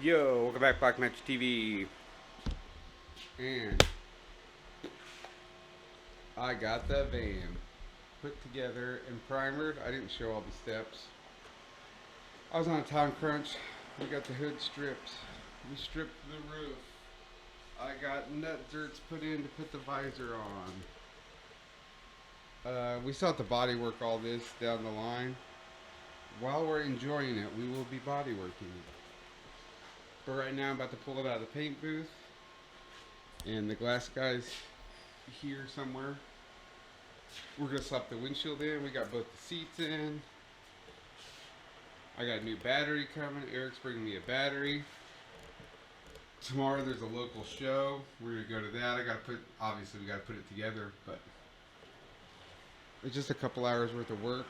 Yo, welcome back, Black Magic TV. And I got the van put together and primered. I didn't show all the steps. I was on a time crunch. We got the hood stripped. We stripped the roof. I got nut zerts put in to put the visor on. We still have to body work all this down the line. While we're enjoying it, we will be body working it. But right now I'm about to pull it out of the paint booth. And the glass guy's here somewhere. We're going to slap the windshield in. We got both the seats in. I got a new battery coming. Eric's bringing me a battery. Tomorrow there's a local show. We're going to go to that. Obviously we got to put it together, but it's just a couple hours worth of work.